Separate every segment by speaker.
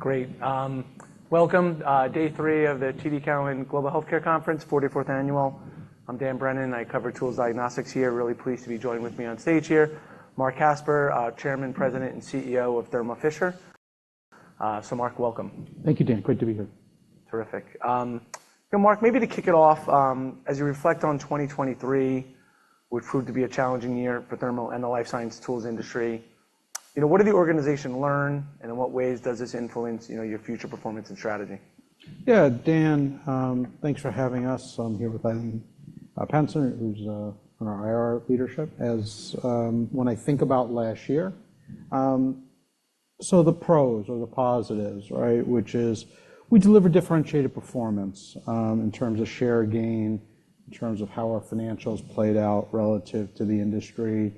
Speaker 1: Great. Welcome, day 3 of the TD Cowen Global Healthcare Conference, 44th Annual. I'm Dan Brennan. I cover tools diagnostics here. Really pleased to be joined with me on stage here. Mark Casper, Chairman, President, and CEO of Thermo Fisher. So Mark, welcome.
Speaker 2: Thank you, Dan. Great to be here.
Speaker 1: Terrific. Mark, maybe to kick it off, as you reflect on 2023, which proved to be a challenging year for Thermo and the life science tools industry, what did the organization learn, and in what ways does this influence, your future performance and strategy?
Speaker 2: Yeah, Dan, thanks for having us. I'm here with Eileen Panzer, who's on our IR leadership. When I think about last year, so the pros or the positives, right, which is we delivered differentiated performance in terms of share gain, in terms of how our financials played out relative to the industry.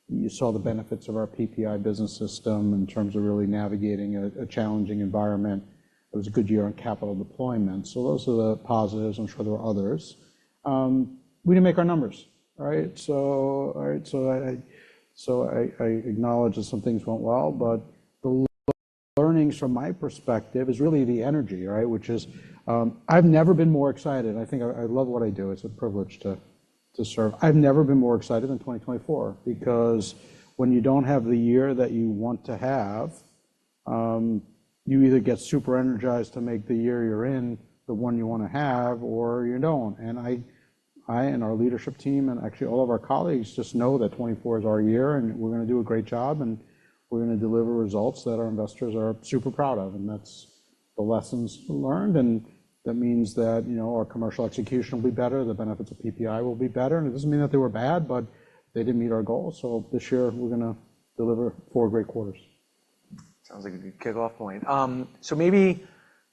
Speaker 2: You saw the benefits of our PPI business system in terms of really navigating a challenging environment. It was a good year on capital deployment. So those are the positives. I'm sure there were others. We didn't make our numbers, right? So I acknowledge that some things went well, but the learnings from my perspective is really the energy, right? Which is I've never been more excited. I think I love what I do. It's a privilege to serve. I've never been more excited than 2024 because when you don't have the year that you want to have, you either get super energized to make the year you're in the one you want to have, or you don't. And I and our leadership team and actually all of our colleagues just know that 24 is our year, and we're going to do a great job, and we're going to deliver results that our investors are super proud of. And that's the lessons learned. And that means that, our commercial execution will be better. The benefits of PPI will be better. And it doesn't mean that they were bad, but they didn't meet our goals. So this year, we're going to deliver 4 great quarters.
Speaker 1: Sounds like a good kickoff point. So maybe,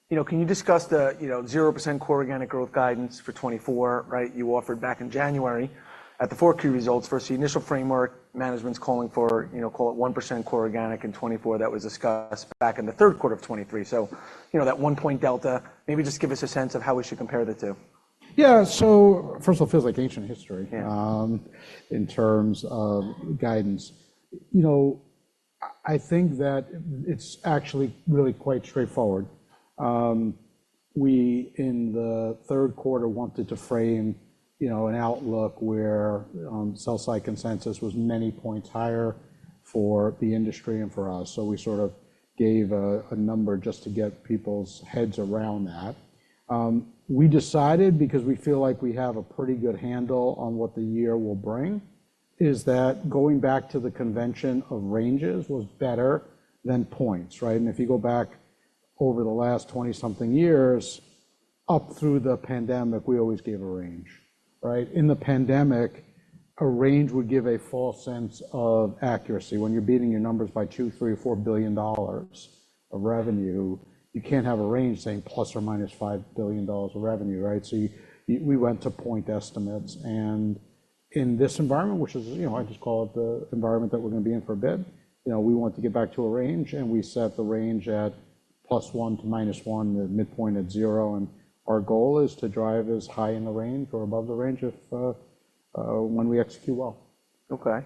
Speaker 1: can you discuss the, 0% core organic growth guidance for 24, right? You offered back in January at the 4Q results versus the initial framework. Management's calling for, call it 1% core organic in 24 that was discussed back in the third quarter of 23. So, that 1-point delta, maybe just give us a sense of how we should compare the two.
Speaker 2: Yeah, so first of all, it feels like ancient history.
Speaker 1: Yeah.
Speaker 2: In terms of guidance. I think that it's actually really quite straightforward. We, in the third quarter, wanted to frame an outlook where sell-side consensus was many points higher for the industry and for us. So we sort of gave a number just to get people's heads around that. We decided, because we feel like we have a pretty good handle on what the year will bring, is that going back to the convention of ranges was better than points, right? And if you go back over the last 20-something years, up through the pandemic, we always gave a range. Right? In the pandemic, a range would give a false sense of accuracy. When you're beating your numbers by $2, $3, or $4 billion of revenue, you can't have a range saying plus or minus $5 billion of revenue, right? So we went to point estimates. And in this environment, which is, I just call it the environment that we're going to be in for a bit, we want to get back to a range, and we set the range at +1 to -1, the midpoint at 0. And our goal is to drive as high in the range or above the range when we execute well.
Speaker 1: Okay.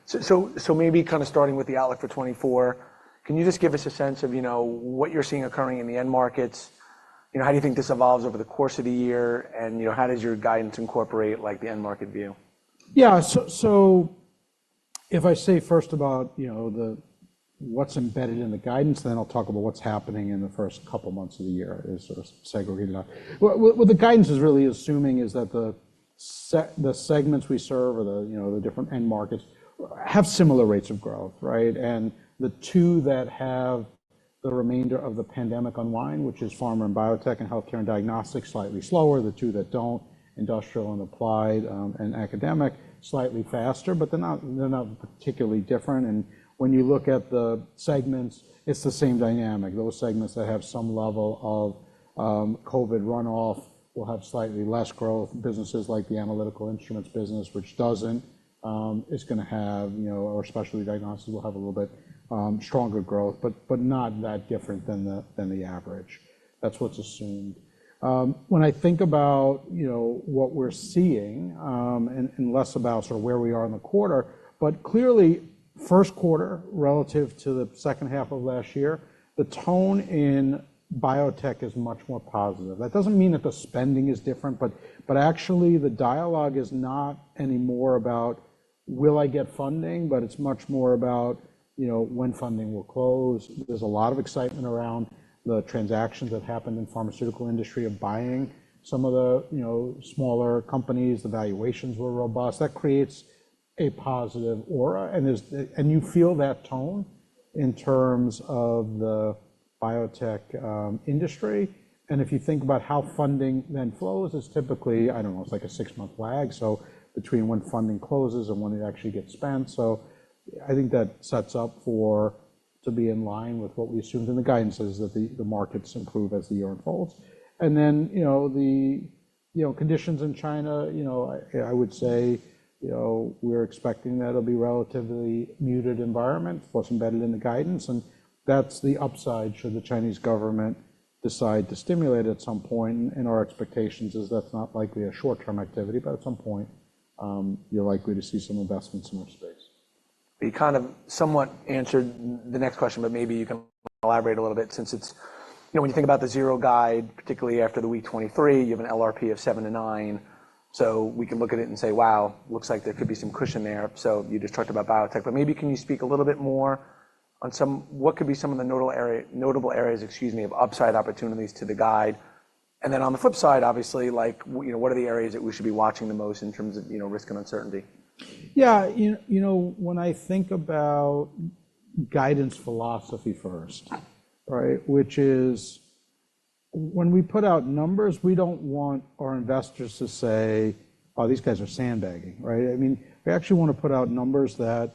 Speaker 1: So maybe kind of starting with the outlook for 24, can you just give us a sense of, what you're seeing occurring in the end markets? How do you think this evolves over the course of the year? And, how does your guidance incorporate, like, the end market view?
Speaker 2: Yeah, so if I say first about, what's embedded in the guidance, then I'll talk about what's happening in the first couple months of the year, is sort of segregated out. What the guidance is really assuming is that the segments we serve, or the different end markets, have similar rates of growth, right? And the two that have the remainder of the pandemic unwind, which is pharma and biotech and healthcare and diagnostics, slightly slower. The two that don't, industrial and applied and academic, slightly faster, but they're not particularly different. And when you look at the segments, it's the same dynamic. Those segments that have some level of COVID runoff will have slightly less growth. Businesses like the analytical instruments business, which doesn't, is going to have, or specialty diagnostics will have a little bit stronger growth, but not that different than the average. That's what's assumed. When I think about, what we're seeing, and less about sort of where we are in the quarter, but clearly first quarter relative to the second half of last year, the tone in biotech is much more positive. That doesn't mean that the spending is different, but actually the dialogue is not anymore about will I get funding, but it's much more about, when funding will close. There's a lot of excitement around the transactions that happened in pharmaceutical industry of buying some of the, smaller companies. The valuations were robust. That creates a positive aura, and you feel that tone in terms of the biotech industry. And if you think about how funding then flows, it's typically, I don't know, it's like a 6-month lag. So between when funding closes and when it actually gets spent. So I think that sets up to be in line with what we assumed in the guidance is that the markets improve as the year unfolds. And then, the conditions in China, I would say, we're expecting that it'll be relatively muted environment, what's embedded in the guidance. And that's the upside should the Chinese government decide to stimulate at some point. And our expectations is that's not likely a short-term activity, but at some point, you're likely to see some investments in our space.
Speaker 1: You kind of somewhat answered the next question, but maybe you can elaborate a little bit since it's, when you think about the zero guide, particularly after the week 23, you have an LRP of 7 to 9. So we can look at it and say, wow, looks like there could be some cushion there. So you just talked about biotech, but maybe can you speak a little bit more on what could be some of the notable areas, of upside opportunities to the guide? And then on the flip side, obviously, what are the areas that we should be watching the most in terms of, risk and uncertainty?
Speaker 2: Yeah, when I think about guidance philosophy first, right, which is when we put out numbers, we don't want our investors to say, oh, these guys are sandbagging, right? I mean, we actually want to put out numbers that,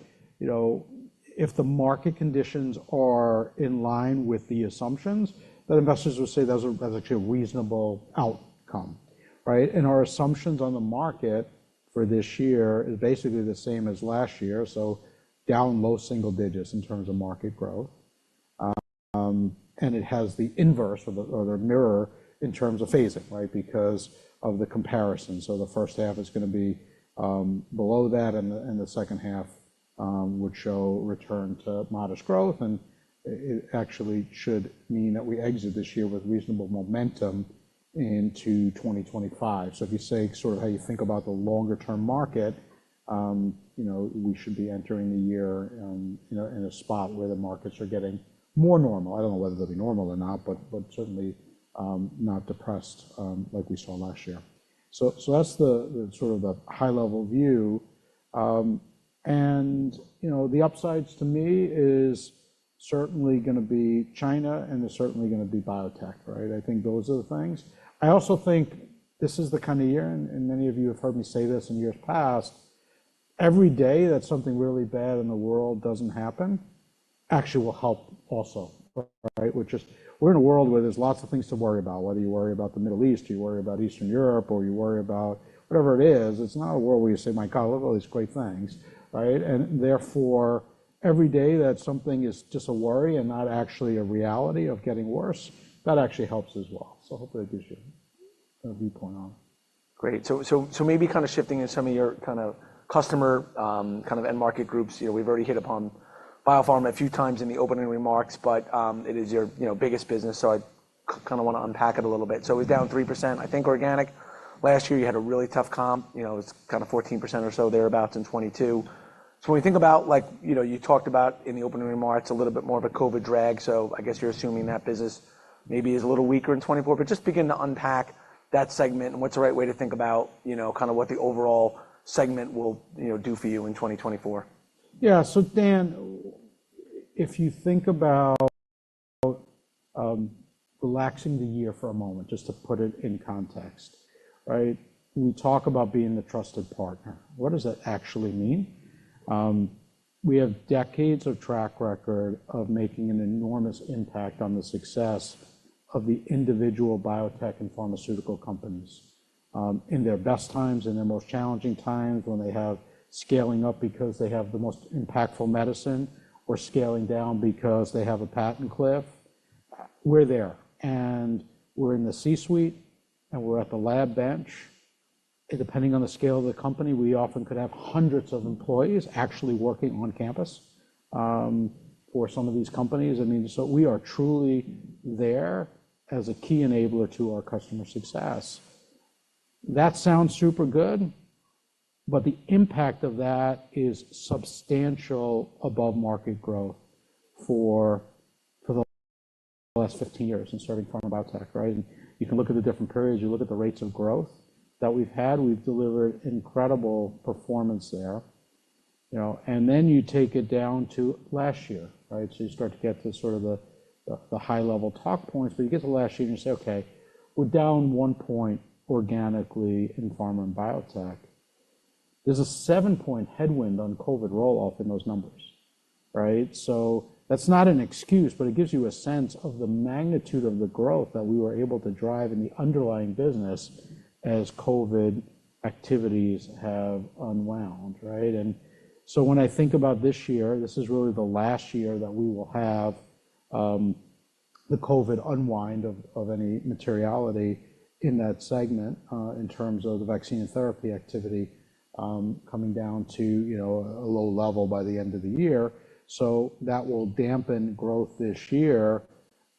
Speaker 2: if the market conditions are in line with the assumptions, that investors will say that's actually a reasonable outcome, right? And our assumptions on the market for this year is basically the same as last year, so down low single digits in terms of market growth. And it has the inverse or the mirror in terms of phasing, right? Because of the comparison. So the first half is going to be below that, and the second half would show return to modest growth. And it actually should mean that we exit this year with reasonable momentum into 2025. So if you say sort of how you think about the longer term market, we should be entering the year in a spot where the markets are getting more normal. I don't know whether they'll be normal or not, but certainly not depressed like we saw last year. So that's the sort of the high level view. And the upsides to me is certainly going to be China, and there's certainly going to be biotech, right? I think those are the things. I also think this is the kind of year, and many of you have heard me say this in years past, every day that something really bad in the world doesn't happen actually will help also, right? We're in a world where there's lots of things to worry about, whether you worry about the Middle East, or you worry about Eastern Europe, or you worry about whatever it is. It's not a world where you say, my God, look at all these great things, right? And therefore, every day that something is just a worry and not actually a reality of getting worse, that actually helps as well. So hopefully that gives you a viewpoint on it.
Speaker 1: Great. So maybe kind of shifting in some of your kind of customer kind of end market groups. We've already hit upon biopharma a few times in the opening remarks, but it is your biggest business. So I kind of want to unpack it a little bit. So it was down 3%, I think, organic. Last year you had a really tough comp. It's kind of 14% or so thereabouts in 22. So when we think about, you talked about in the opening remarks a little bit more of a COVID drag. So I guess you're assuming that business maybe is a little weaker in 24, but just begin to unpack that segment and what's the right way to think about, kind of what the overall segment will, do for you in 2024.
Speaker 2: Yeah. So Dan, if you think about relaxing the year for a moment, just to put it in context, right? We talk about being the trusted partner. What does that actually mean? We have decades of track record of making an enormous impact on the success of the individual biotech and pharmaceutical companies in their best times, in their most challenging times, when they have scaling up because they have the most impactful medicine, or scaling down because they have a patent cliff. We're there, and we're in the C-suite, and we're at the lab bench. Depending on the scale of the company, we often could have hundreds of employees actually working on campus. for some of these companies. I mean, so we are truly there as a key enabler to our customer success. That sounds super good, but the impact of that is substantial above market growth for the last 15 years in serving pharma biotech, right? And you can look at the different periods, you look at the rates of growth that we've had, we've delivered incredible performance there, you know, and then you take it down to last year, right? So you start to get to sort of the high level talk points, but you get to last year and you say, okay, we're down 1 point organically in pharma and biotech. There's a 7-point headwind on COVID roll-off in those numbers, right? So that's not an excuse, but it gives you a sense of the magnitude of the growth that we were able to drive in the underlying business as COVID activities have unwound, right? And so when I think about this year, this is really the last year that we will have the COVID unwind of any materiality in that segment in terms of the vaccine and therapy activity coming down to, you know, a low level by the end of the year. So that will dampen growth this year,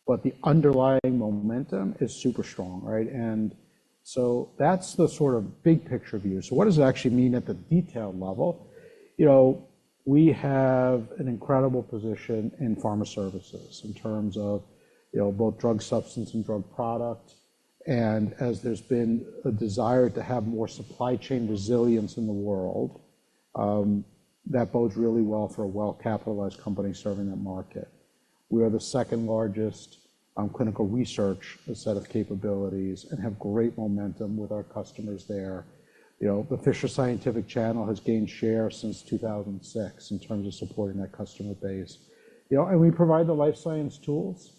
Speaker 2: but the underlying momentum is super strong, right? And so that's the sort of big picture view. So what does it actually mean at the detailed level? You know, we have an incredible position in pharma services in terms of, you know, both drug substance and drug product. And as there's been a desire to have more supply chain resilience in the world, that bodes really well for a well-capitalized company serving that market. We are the second largest clinical research set of capabilities and have great momentum with our customers there. You know, the Fisher Scientific channel has gained share since 2006 in terms of supporting that customer base. You know, and we provide the life science tools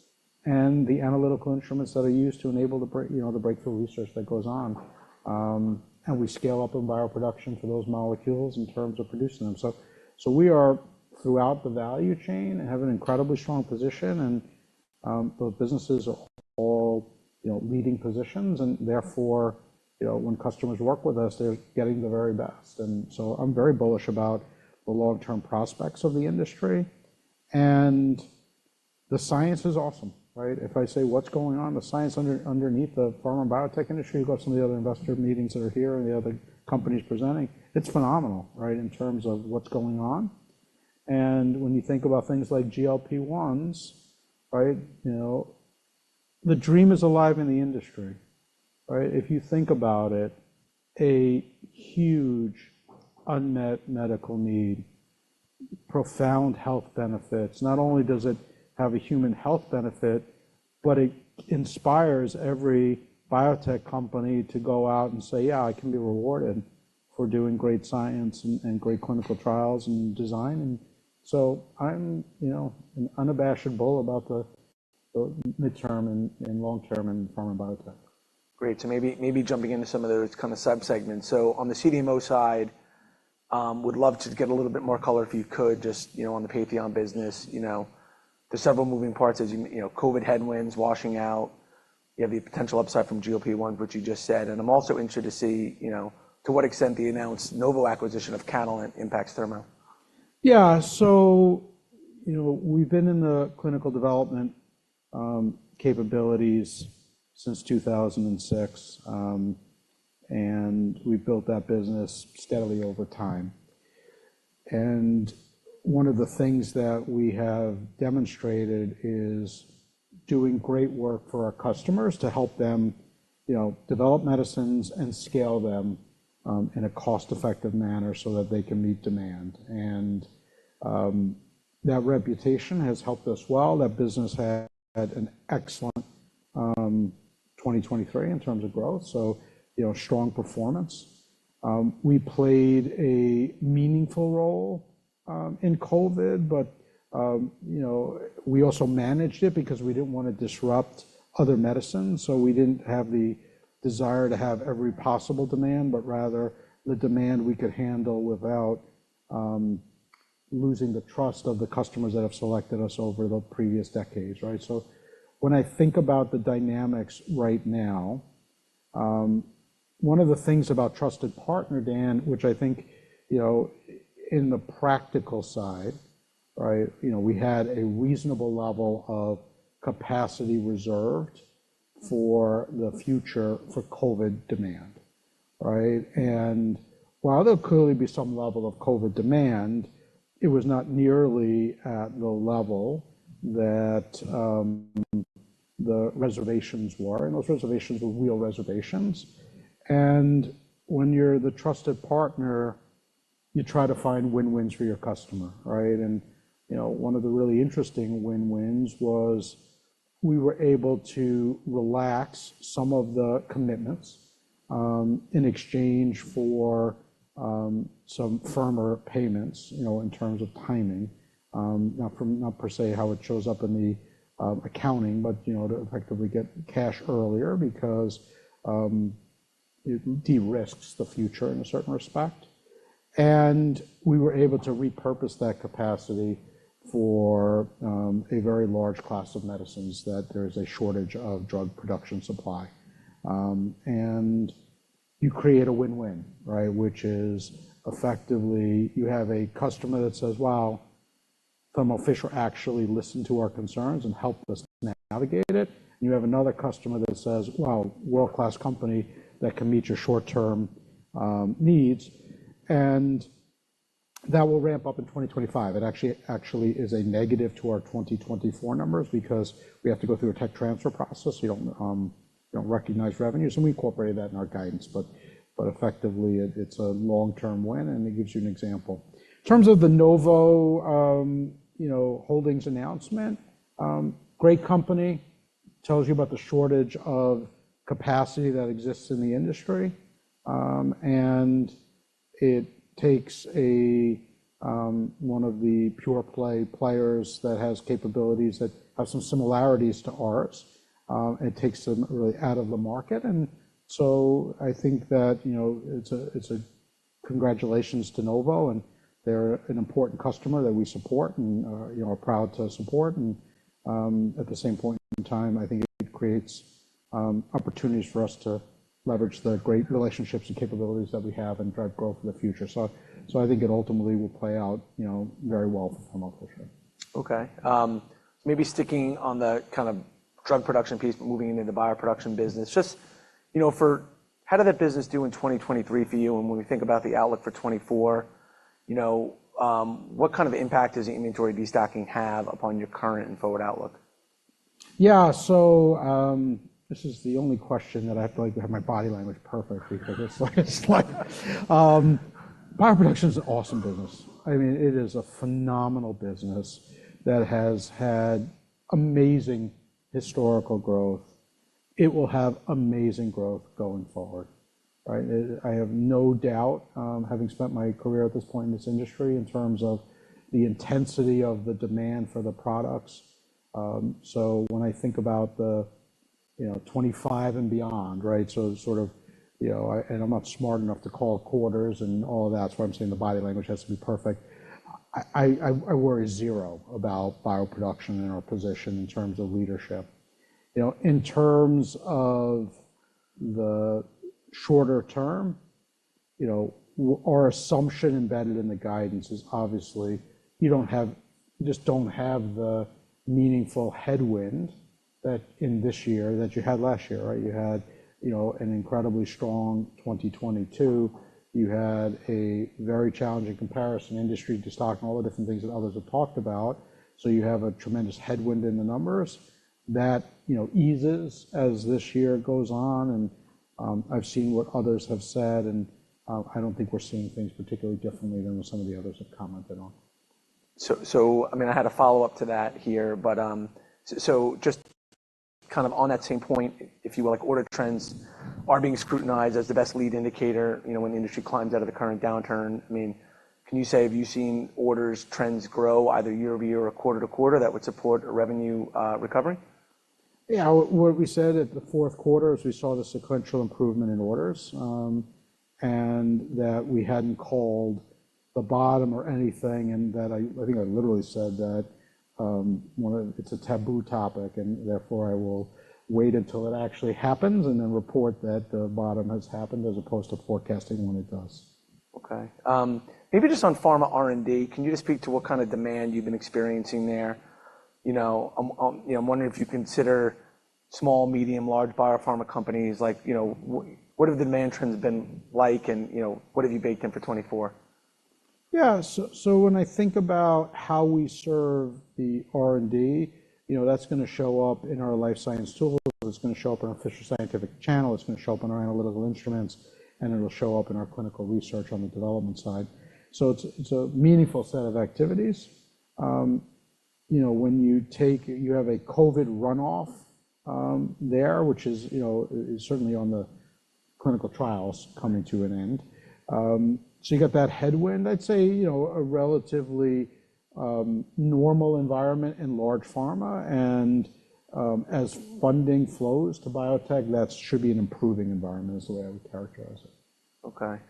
Speaker 2: and the analytical instruments that are used to enable the breakthrough research that goes on. And we scale up in bioproduction for those molecules in terms of producing them. So we are throughout the value chain and have an incredibly strong position, and those businesses are all, you know, leading positions, and therefore, you know, when customers work with us, they're getting the very best. And so I'm very bullish about the long-term prospects of the industry, and the science is awesome, right? If I say what's going on, the science underneath the pharma and biotech industry, you go to some of the other investor meetings that are here and the other companies presenting, it's phenomenal, right, in terms of what's going on. And when you think about things like GLP-1s, right, you know, the dream is alive in the industry, right? If you think about it, a huge unmet medical need, profound health benefits. Not only does it have a human health benefit, but it inspires every biotech company to go out and say, yeah, I can be rewarded for doing great science and great clinical trials and design. And so I'm, you know, an unabashed bull about the midterm and long-term in pharma and biotech.
Speaker 1: Great. So maybe jumping into some of those kind of sub-segments. So on the CDMO side, would love to get a little bit more color if you could, just, you know, on the Patheon business. You know, there's several moving parts, as you know, COVID headwinds washing out. You have the potential upside from GLP-1, which you just said. And I'm also interested to see, you know, to what extent the announced Novo acquisition of Catalent impacts Thermo.
Speaker 2: Yeah, so, you know, we've been in the clinical development capabilities since 2006, and we've built that business steadily over time. And one of the things that we have demonstrated is doing great work for our customers to help them, you know, develop medicines and scale them in a cost-effective manner so that they can meet demand. And that reputation has helped us well. That business had an excellent 2023 in terms of growth, so, you know, strong performance. We played a meaningful role in COVID, but, you know, we also managed it because we didn't want to disrupt other medicines, so we didn't have the desire to have every possible demand, but rather the demand we could handle without losing the trust of the customers that have selected us over the previous decades, right? So when I think about the dynamics right now, one of the things about trusted partner, Dan, which I think, you know, in the practical side, right? We had a reasonable level of capacity reserved for the future for COVID demand, right? And while there'll clearly be some level of COVID demand, it was not nearly at the level that the reservations were, and those reservations were real reservations. And when you're the trusted partner, you try to find win-wins for your customer, right? And one of the really interesting win-wins was we were able to relax some of the commitments in exchange for some firmer payments, in terms of timing. Not per se how it shows up in the accounting, but to effectively get cash earlier because it de-risks the future in a certain respect. And we were able to repurpose that capacity for a very large class of medicines that there is a shortage of drug production supply. And you create a win-win, right? Which is effectively you have a customer that says, wow, Thermo Fisher actually listened to our concerns and helped us navigate it. And you have another customer that says, wow, world-class company that can meet your short-term needs. And that will ramp up in 2025. It actually is a negative to our 2024 numbers because we have to go through a tech transfer process. You don't recognize revenues, and we incorporated that in our guidance. But effectively, it's a long-term win, and it gives you an example. In terms of the Novo, Holdings announcement, great company, tells you about the shortage of capacity that exists in the industry, and it takes one of the pure play players that has capabilities that have some similarities to ours. It takes them really out of the market, and so I think that it's a congratulations to Novo, and they're an important customer that we support and are proud to support. And at the same point in time, I think it creates opportunities for us to leverage the great relationships and capabilities that we have and drive growth for the future. So I think it ultimately will play out, very well for Thermo Fisher.
Speaker 1: Okay. Maybe sticking on the kind of drug production piece, but moving into the bioproduction business. Just, for how did that business do in 2023 for you? And when we think about the outlook for 2024, what kind of impact does the inventory destocking have upon your current and forward outlook?
Speaker 2: Yeah. So this is the only question that I have to have my body language perfect because it's like bioproduction is an awesome business. I mean, it is a phenomenal business that has had amazing historical growth. It will have amazing growth going forward, right? I have no doubt, having spent my career at this point in this industry, in terms of the intensity of the demand for the products. So when I think about the 25 and beyond, right? So sort of, and I'm not smart enough to call quarters and all of that. That's why I'm saying the body language has to be perfect. I worry zero about bioproduction and our position in terms of leadership. In terms of the shorter term, our assumption embedded in the guidance is obviously you just don't have the meaningful headwind that in this year that you had last year, right? You had, an incredibly strong 2022. You had a very challenging comparison, industry destocking, all the different things that others have talked about. So you have a tremendous headwind in the numbers that, eases as this year goes on. And I've seen what others have said, and I don't think we're seeing things particularly differently than what some of the others have commented on.
Speaker 1: So I mean, I had a follow-up to that here, but so just kind of on that same point, if you will, like order trends are being scrutinized as the best lead indicator, when the industry climbs out of the current downturn. I mean, can you say, have you seen orders trends grow either year over year or quarter to quarter that would support a revenue recovery?
Speaker 2: Yeah, what we said at the fourth quarter is we saw the sequential improvement in orders, and that we hadn't called the bottom or anything, and that I think I literally said that it's a taboo topic, and therefore I will wait until it actually happens and then report that the bottom has happened as opposed to forecasting when it does.
Speaker 1: Okay. Maybe just on pharma R&D, can you just speak to what kind of demand you've been experiencing there? I'm wondering if you consider small, medium, large biopharma companies, like, what have the demand trends been like, and, what have you baked in for 2024?
Speaker 2: Yeah, so when I think about how we serve the R&D, that's going to show up in our life science tools. It's going to show up in our Fisher Scientific channel. It's going to show up in our analytical instruments, and it'll show up in our clinical research on the development side. So it's a meaningful set of activities. When you have a COVID runoff there, which is certainly on the clinical trials coming to an end. So you got that headwind. I'd say a relatively normal environment in large pharma, and as funding flows to biotech, that should be an improving environment, is the way I would characterize it.
Speaker 1: Okay.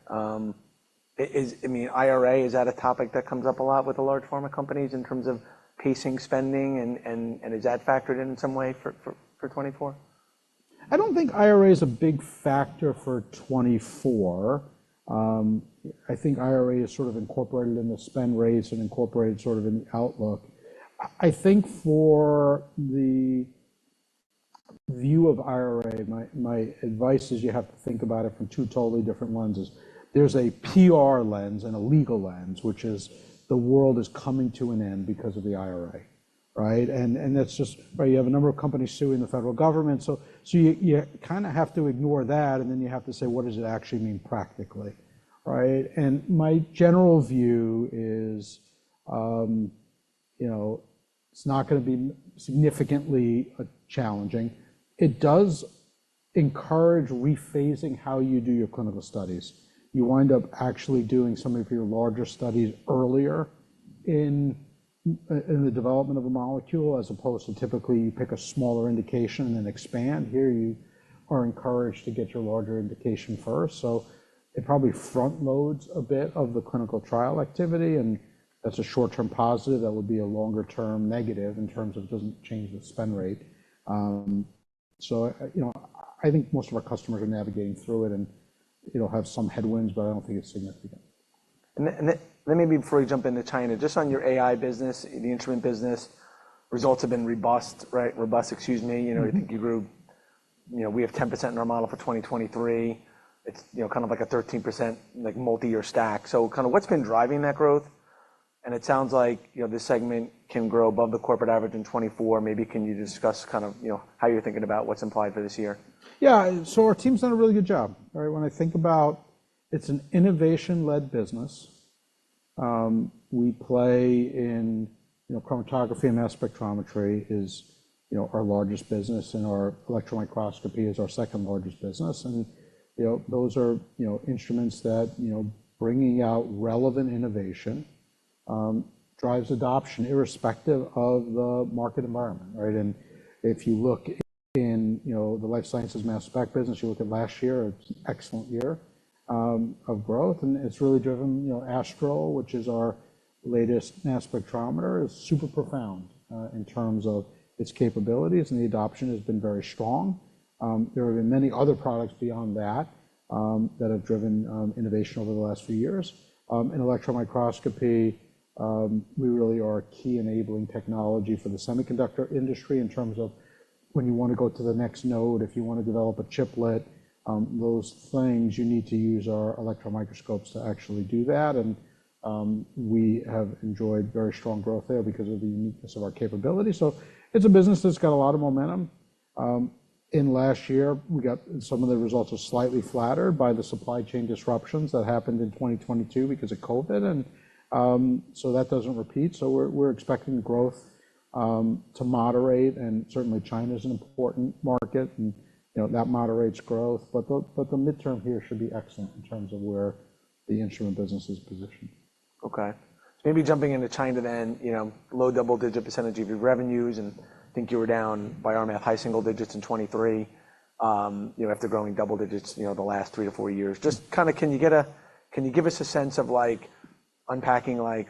Speaker 1: IRA, is that a topic that comes up a lot with the large pharma companies in terms of pacing spending, and is that factored in some way for 2024?
Speaker 2: I don't think IRA is a big factor for 2024. I think IRA is sort of incorporated in the spend rates and incorporated sort of in the outlook. I think for the view of IRA, my advice is you have to think about it from two totally different lenses. There's a PR lens and a legal lens, which is the world is coming to an end because of the IRA, right? And that's just, right, you have a number of companies suing the federal government, so you kind of have to ignore that, and then you have to say, what does it actually mean practically, right? And my general view is, it's not going to be significantly challenging. It does encourage rephasing how you do your clinical studies. You wind up actually doing some of your larger studies earlier in the development of a molecule, as opposed to typically you pick a smaller indication and then expand. Here you are encouraged to get your larger indication first. So it probably front loads a bit of the clinical trial activity, and that's a short-term positive. That would be a longer-term negative in terms of it doesn't change the spend rate. I think most of our customers are navigating through it, and it'll have some headwinds, but I don't think it's significant.
Speaker 1: And then maybe before we jump into China, just on your AI business, the instrument business, results have been robust, right? Robust, excuse me. I think you grew, we have 10% in our model for 2023. It's, kind of like a 13%, like, multi-year stack. So kind of what's been driving that growth? And it sounds like, this segment can grow above the corporate average in 2024. Maybe can you discuss kind of, how you're thinking about what's implied for this year?
Speaker 2: Yeah, so our team's done a really good job, right? When I think about, it's an innovation-led business. We play in, chromatography and mass spectrometry is, our largest business, and our electron microscopy is our second largest business. And, those are, instruments that, bringing out relevant innovation, drives adoption irrespective of the market environment, right? And if you look in, the life sciences mass spec business, you look at last year, it's an excellent year of growth, and it's really driven, Astral, which is our latest mass spectrometer, is super profound in terms of its capabilities, and the adoption has been very strong. There have been many other products beyond that that have driven innovation over the last few years. In electron microscopy, we really are a key enabling technology for the semiconductor industry in terms of when you want to go to the next node, if you want to develop a chiplet, those things, you need to use our electron microscopes to actually do that. And we have enjoyed very strong growth there because of the uniqueness of our capability. So it's a business that's got a lot of momentum. In last year, we got some of the results are slightly flattered by the supply chain disruptions that happened in 2022 because of COVID, and so that doesn't repeat. So we're expecting growth to moderate, and certainly China is an important market, and that moderates growth. But the midterm here should be excellent in terms of where the instrument business is positioned.
Speaker 1: Okay. Maybe jumping into China then, low double-digit percentage of your revenues, and I think you were down, by our math, high single digits in 2023, after growing double digits, the last 3 to 4 years. Just kind of, can you give us a sense of, like, unpacking, like,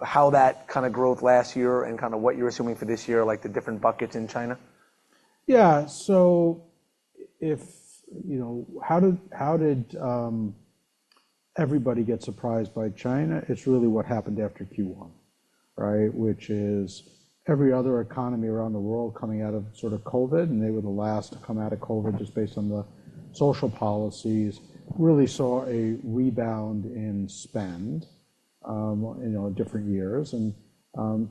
Speaker 1: how that kind of growth last year and kind of what you're assuming for this year, like the different buckets in China?
Speaker 2: Yeah. So how did everybody gets surprised by China. It's really what happened after Q1, right? Which is every other economy around the world coming out of sort of COVID, and they were the last to come out of COVID just based on the social policies, really saw a rebound in spend, different years. And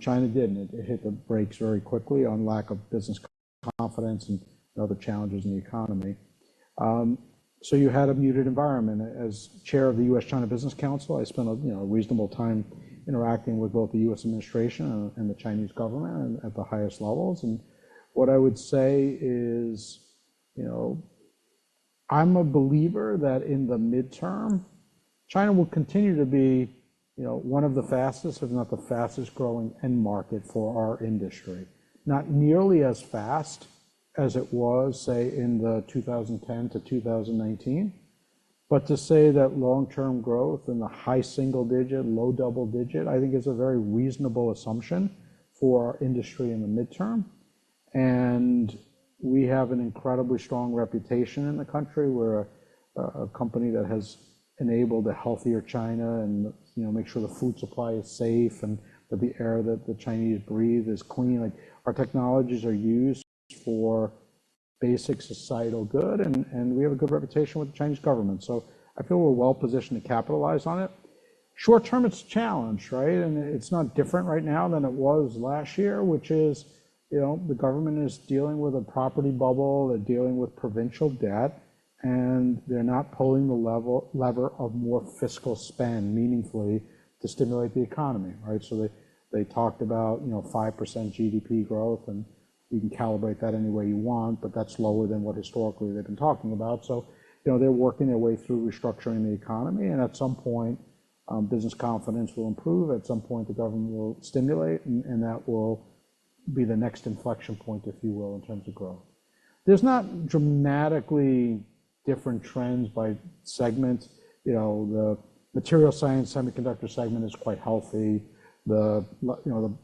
Speaker 2: China didn't. It hit the brakes very quickly on lack of business confidence and other challenges in the economy. So you had a muted environment. As chair of the U.S.-China Business Council, I spent a reasonable time interacting with both the U.S. administration and the Chinese government at the highest levels. And what I would say is, I'm a believer that in the midterm, China will continue to be, one of the fastest, if not the fastest growing end market for our industry. Not nearly as fast as it was, say, in the 2010 to 2019, but to say that long-term growth in the high single digit, low double digit, I think is a very reasonable assumption for our industry in the midterm. And we have an incredibly strong reputation in the country. We're a company that has enabled a healthier China and make sure the food supply is safe and that the air that the Chinese breathe is clean. Like our technologies are used for basic societal good, and we have a good reputation with the Chinese government. So I feel we're well positioned to capitalize on it. Short term, it's a challenge, right? And it's not different right now than it was last year, which is, the government is dealing with a property bubble, they're dealing with provincial debt, and they're not pulling the lever of more fiscal spend meaningfully to stimulate the economy, right? So they talked about, 5% GDP growth, and you can calibrate that any way you want, but that's lower than what historically they've been talking about. So, they're working their way through restructuring the economy, and at some point, business confidence will improve. At some point, the government will stimulate, and that will be the next inflection point, if you will, in terms of growth. There's not dramatically different trends by segments. The material science semiconductor segment is quite healthy. The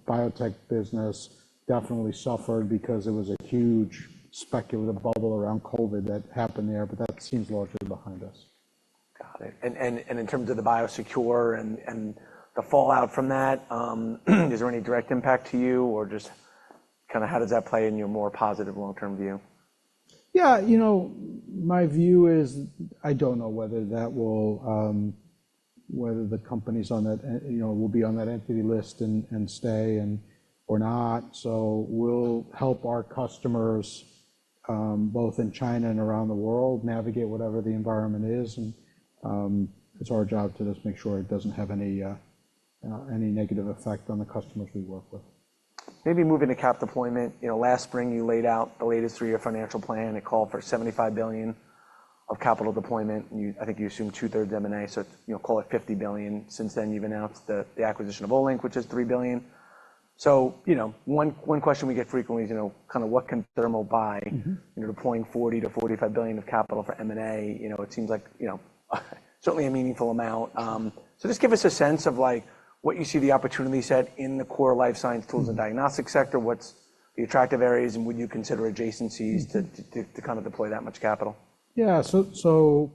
Speaker 2: biotech business definitely suffered because there was a huge speculative bubble around COVID that happened there, but that seems largely behind us.
Speaker 1: Got it. And in terms of the biosecure and the fallout from that, is there any direct impact to you, or just kind of how does that play in your more positive long-term view?
Speaker 2: Yeah, my view is I don't know whether that will, whether the companies on that, will be on that entity list and stay or not. So we'll help our customers, both in China and around the world, navigate whatever the environment is. And it's our job to just make sure it doesn't have any negative effect on the customers we work with.
Speaker 1: Maybe moving to cap deployment. Last spring you laid out the latest three-year financial plan. It called for $75 billion of capital deployment. I think you assumed 2/3 M&A, so call it $50 billion. Since then, you've announced the acquisition of Olink, which is $3 billion. So one question we get frequently is kind of what can Thermo buy? Deploying $40 to $45 billion of capital for M&A. It seems like certainly a meaningful amount. So just give us a sense of like what you see the opportunity set in the core life science tools and diagnostic sector. What's the attractive areas, and would you consider adjacencies to kind of deploy that much capital?
Speaker 2: Yeah, so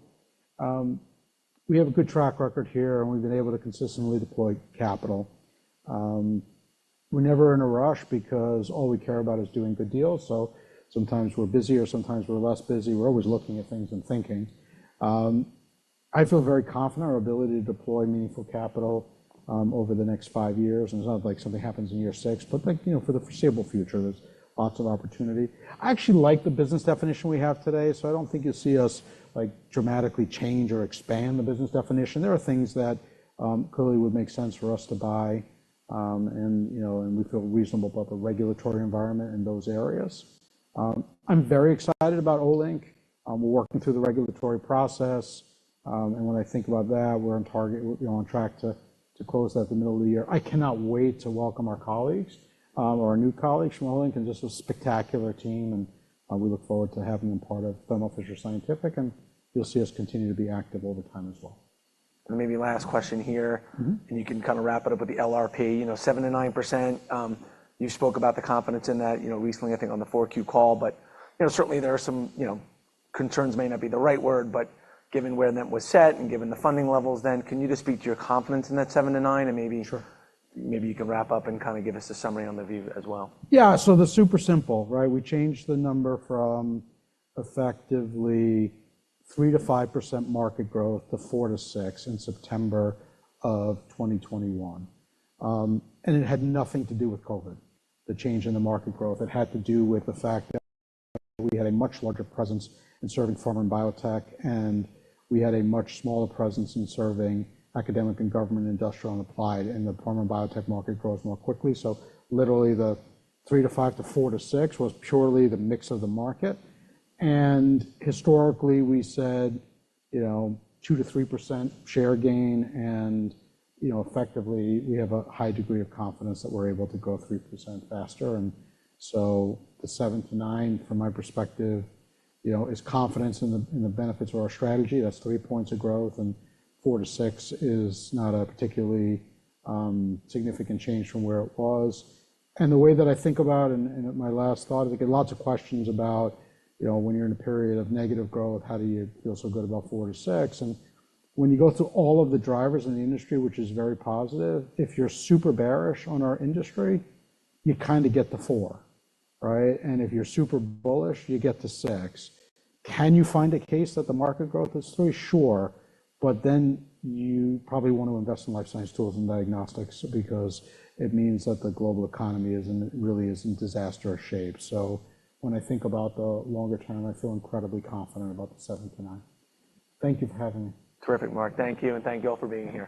Speaker 2: we have a good track record here, and we've been able to consistently deploy capital. We're never in a rush because all we care about is doing good deals. So sometimes we're busier, sometimes we're less busy. We're always looking at things and thinking. I feel very confident in our ability to deploy meaningful capital over the next 5 years. And it's not like something happens in year 6, but for the foreseeable future, there's lots of opportunity. I actually like the business definition we have today, so I don't think you'll see us like dramatically change or expand the business definition. There are things that clearly would make sense for us to buy, and we feel reasonable about the regulatory environment in those areas. I'm very excited about Olink. We're working through the regulatory process, and when I think about that, we're on target, on track to close that at the middle of the year. I cannot wait to welcome our colleagues, or our new colleagues from Olink, and just a spectacular team, and we look forward to having them part of Thermo Fisher Scientific, and you'll see us continue to be active over time as well.
Speaker 1: And maybe last question here, and you can kind of wrap it up with the LRP, 7 to 9%. You spoke about the confidence in that, recently, I think on the 4Q call, but, certainly there are some, concerns may not be the right word, but given where that was set and given the funding levels then, can you just speak to your confidence in that 7-9, and maybe
Speaker 2: Sure.
Speaker 1: maybe you can wrap up and kind of give us a summary on the view as well?
Speaker 2: Yeah, so the super simple, right? We changed the number from effectively 3 to 5% market growth to 4 to 6 in September of 2021. And it had nothing to do with COVID, the change in the market growth. It had to do with the fact that we had a much larger presence in serving pharma and biotech, and we had a much smaller presence in serving academic and government, industrial, and applied, and the pharma and biotech market grows more quickly. So literally the 3 to 5 to 4 to 6 was purely the mix of the market. And historically, we said, 2 to 3% share gain, and, effectively, we have a high degree of confidence that we're able to grow 3% faster. And so the 7 to 9, from my perspective, is confidence in the benefits of our strategy. That's 3 points of growth, and 4 to 6 is not a particularly significant change from where it was. And the way that I think about, and my last thought, I get lots of questions about, when you're in a period of negative growth, how do you feel so good about 4 to 6? And when you go through all of the drivers in the industry, which is very positive, if you're super bearish on our industry, you kind of get to 4, right? And if you're super bullish, you get to 6. Can you find a case that the market growth is 3? Sure. But then you probably want to invest in life science tools and diagnostics, because it means that the global economy really is in disastrous shape. So when I think about the longer term, I feel incredibly confident about the 7 to 9. Thank you for having me.
Speaker 1: Terrific, Mark. Thank you, and thank you all for being here.